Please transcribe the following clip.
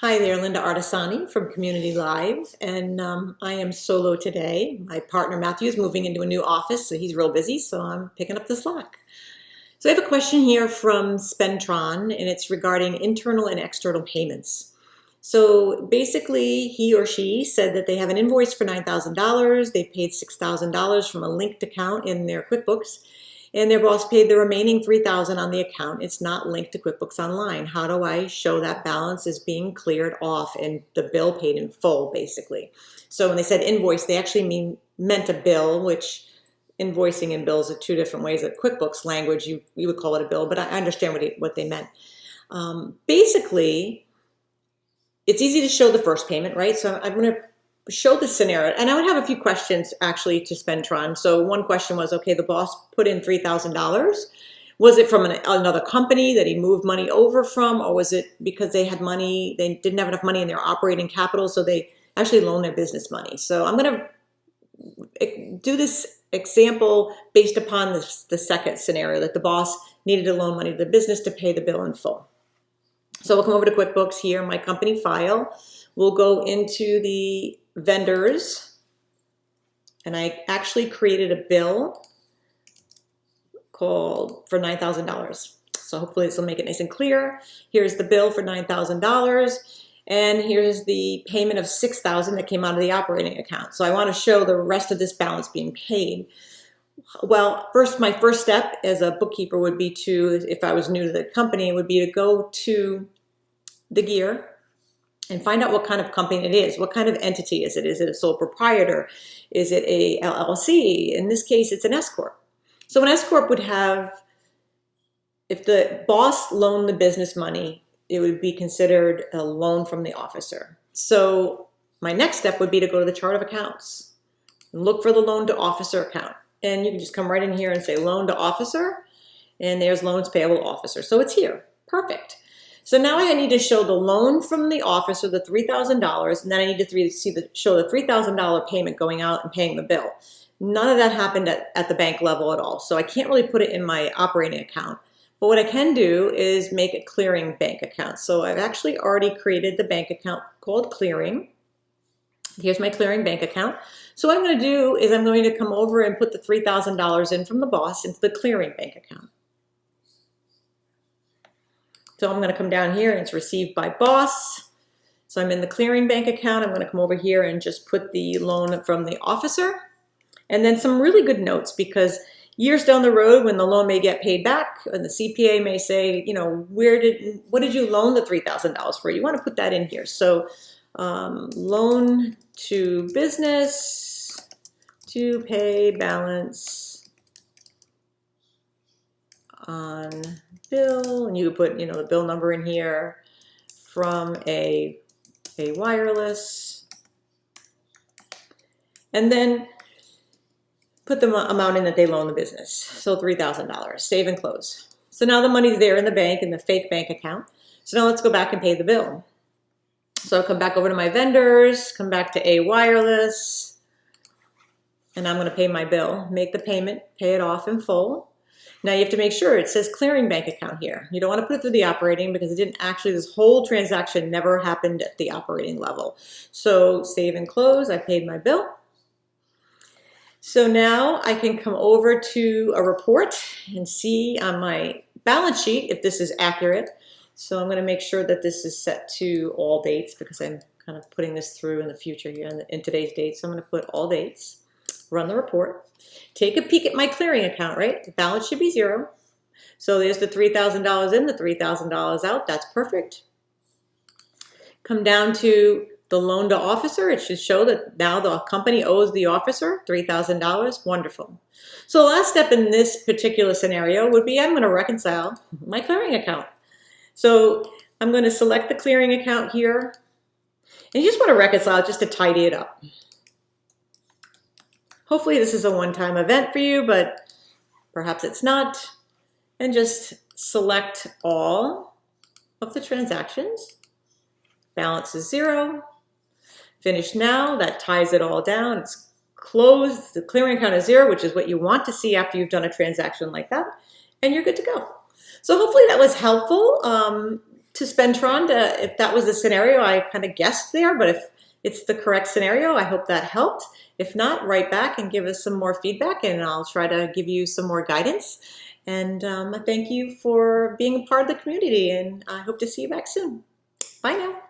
Hi there, Lynda Artisani from Community Live, and I am solo today. My partner Matthew is moving into a new office, so he's real busy, so I'm picking up the slack. So I have a question here from Spentron, and it's regarding internal and external payments. So basically, he or she said that they have an invoice for $9,000. They paid $6,000 from a linked account in their QuickBooks, and their boss paid the remaining $3,000 on the account. It's not linked to QuickBooks Online. How do I show that balance is being cleared off and the bill paid in full, basically? So when they said invoice, they actually meant a bill, which invoicing and bills are two different ways. Of QuickBooks language, you would call it a bill, but I understand what they meant. Basically, it's easy to show the first payment, right? So I'm going to show the scenario, and I would have a few questions actually to Spentron. So one question was, okay, the boss put in $3,000. Was it from another company that he moved money over from, or was it because they had money, they didn't have enough money in their operating capital, so they actually loaned their business money? So I'm going to do this example based upon the second scenario, that the boss needed to loan money to the business to pay the bill in full. So we'll come over to QuickBooks here, my company file. We'll go into the vendors, and I actually created a bill called for $9,000. So hopefully this will make it nice and clear. Here's the bill for $9,000, and here's the payment of $6,000 that came out of the operating account. So I want to show the rest of this balance being paid. Well, my first step as a bookkeeper would be to, if I was new to the company, would be to go to the gear and find out what kind of company it is. What kind of entity is it? Is it a sole proprietor? Is it a LLC? In this case, it's an S Corp. So an S Corp would have, if the boss loaned the business money, it would be considered a loan from the officer. So my next step would be to go to the chart of accounts and look for the loan to officer account. And you can just come right in here and say loan to officer, and there's loans payable officer. So it's here, perfect. So now I need to show the loan from the officer, the $3,000, and then I need to show the $3,000 payment going out and paying the bill. None of that happened at the bank level at all, so I can't really put it in my operating account. But what I can do is make a clearing bank account. So I've actually already created the bank account called clearing. Here's my clearing bank account. So what I'm going to do is I'm going to come over and put the $3,000 in from the boss into the clearing bank account. So I'm going to come down here and it's received by boss. So I'm in the clearing bank account. I'm going to come over here and just put the loan from the officer. And then some really good notes, because years down the road when the loan may get paid back and the CPA may say, you know, what did you loan the $3,000 for? You want to put that in here. So loan to business to pay balance on bill, and you could put, you know, the bill number in here from a wireless, and then put the amount in that they loan the business. So $3,000, save and close. So now the money's there in the bank, in the fake bank account. So now let's go back and pay the bill. So I'll come back over to my vendors, come back to a wireless, and I'm going to pay my bill, make the payment, pay it off in full. Now you have to make sure it says clearing bank account here. You don't want to put it through the operating, because it didn't actually, this whole transaction never happened at the operating level. So save and close, I paid my bill. So now I can come over to a report and see on my balance sheet if this is accurate. So I'm going to make sure that this is set to all dates, because I'm kind of putting this through in the future here in today's date. So I'm going to put all dates, run the report, take a peek at my clearing account, right? The balance should be zero. So there's the $3,000 in, the $3,000 out. That's perfect. Come down to the loan to officer. It should show that now the company owes the officer $3,000. Wonderful. So the last step in this particular scenario would be I'm going to reconcile my clearing account. So I'm going to select the clearing account here, and you just want to reconcile just to tidy it up. Hopefully this is a one-time event for you, but perhaps it's not. And just select all of the transactions. Balance is zero. Finish now. That ties it all down. It's closed. The clearing account is zero, which is what you want to see after you've done a transaction like that. And you're good to go. So hopefully that was helpful. to Spentron if that was the scenario I kind of guessed there, but if it's the correct scenario, I hope that helped. If not, write back and give us some more feedback, and I'll try to give you some more guidance. And thank you for being a part of the community, and I hope to see you back soon. Bye now.